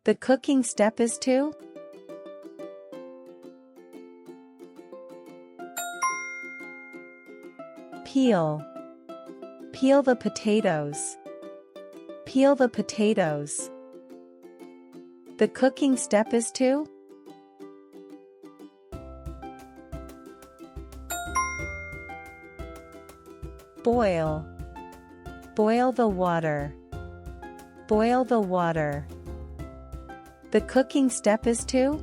The cooking step is to peel. Peel the potatoes. Peel the potatoes. The cooking step is to boil. Boil the water. Boil the water. The cooking step is to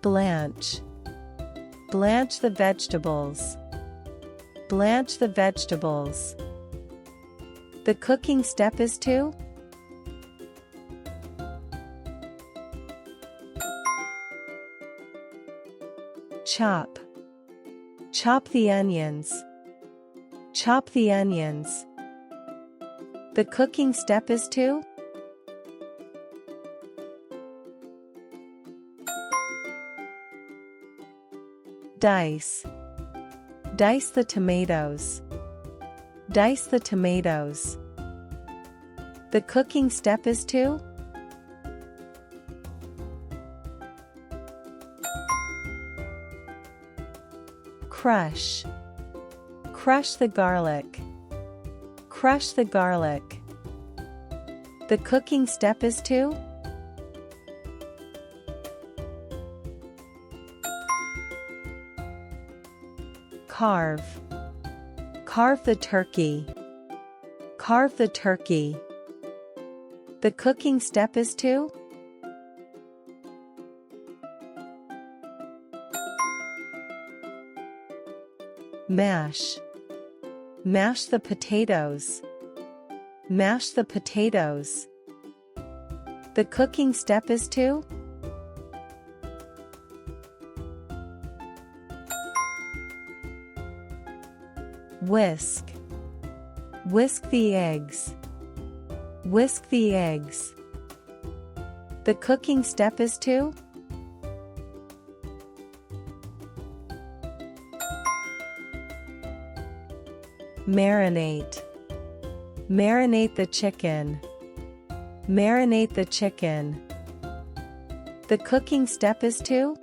blanch. Blanch the vegetables. Blanch the vegetables. The cooking step is to chop. Chop the onions. Chop the onions. The cooking step is to dice. Dice the tomatoes. Dice the tomatoes. The cooking step is to crush. Crush the garlic. Crush the garlic. The cooking step is to carve. Carve the turkey. Carve the turkey. The cooking step is to mash. Mash the potatoes. Mash the potatoes. The cooking step is to whisk. Whisk the eggs. Whisk the eggs. The cooking step is to marinate. Marinate the chicken. Marinate the chicken. The cooking step is to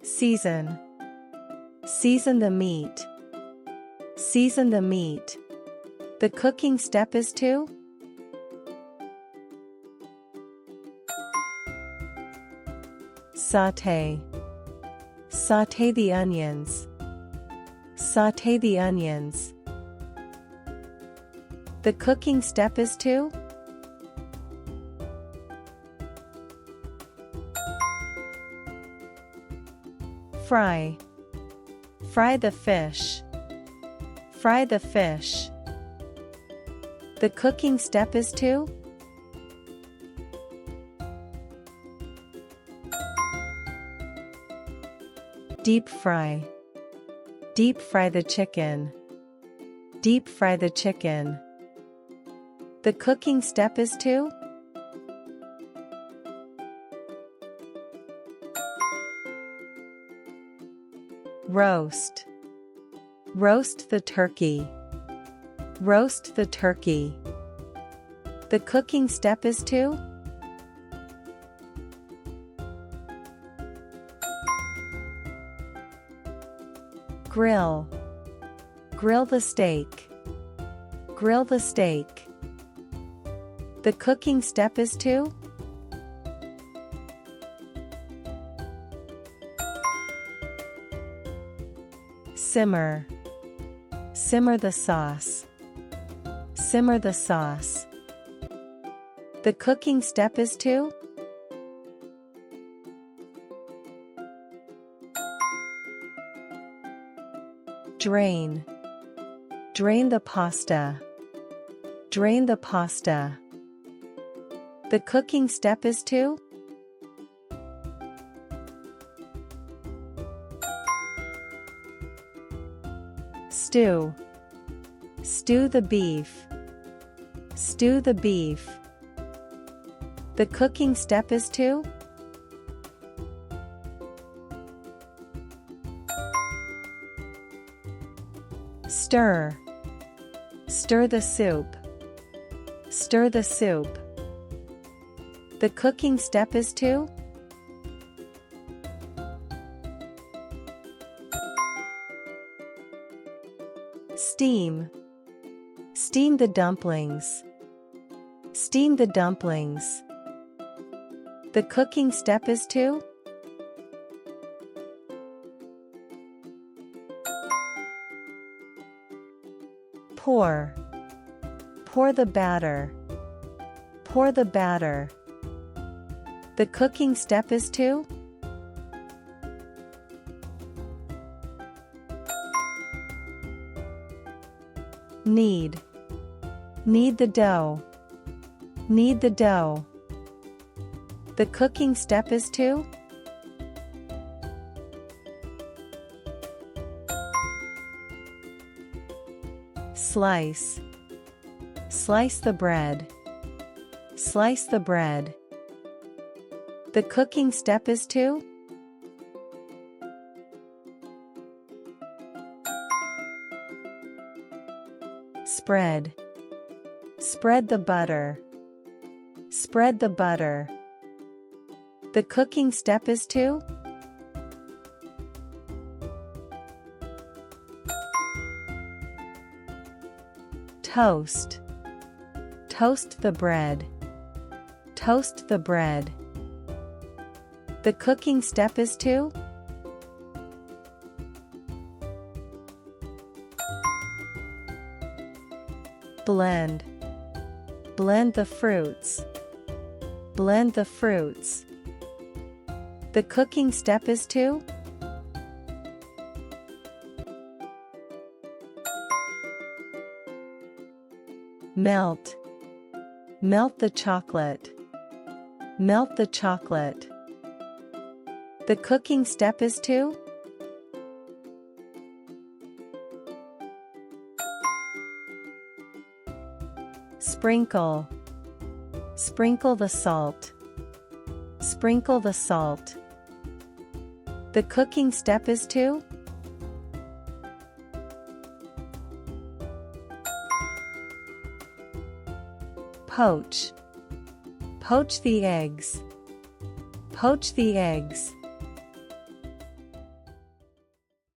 season. Season the meat. Season the meat. The cooking step is to sauté. Sauté the onions. Sauté the onions. The cooking step is to fry. Fry the fish. Fry the fish. The cooking step is to deep fry. Deep fry the chicken. Deep fry the chicken. The cooking step is to roast. Roast the turkey. Roast the turkey. The cooking step is to grill. Grill the steak. Grill the steak. The cooking step is to simmer. Simmer the sauce. Simmer the sauce. The cooking step is to drain. Drain the pasta. Drain the pasta. The cooking step is to stew. Stew the beef. Stew the beef. The cooking step is to Stir. Stir the soup. Stir the soup. The cooking step is to steam. Steam the dumplings. Steam the dumplings. The cooking step is to pour. Pour the batter. Pour the batter. The cooking step is to knead. Knead the dough. Knead the dough. The cooking step is to slice. Slice the bread. Slice the bread. The cooking step is to spread. Spread the butter. Spread the butter. The cooking step is to toast. Toast the bread. Toast the bread. The cooking step is to blend. Blend the fruits. Blend the fruits. The cooking step is to melt. Melt the chocolate. Melt the chocolate. The cooking step is to sprinkle. Sprinkle the salt. Sprinkle the salt. The cooking step is to poach. Poach the eggs. Poach the eggs.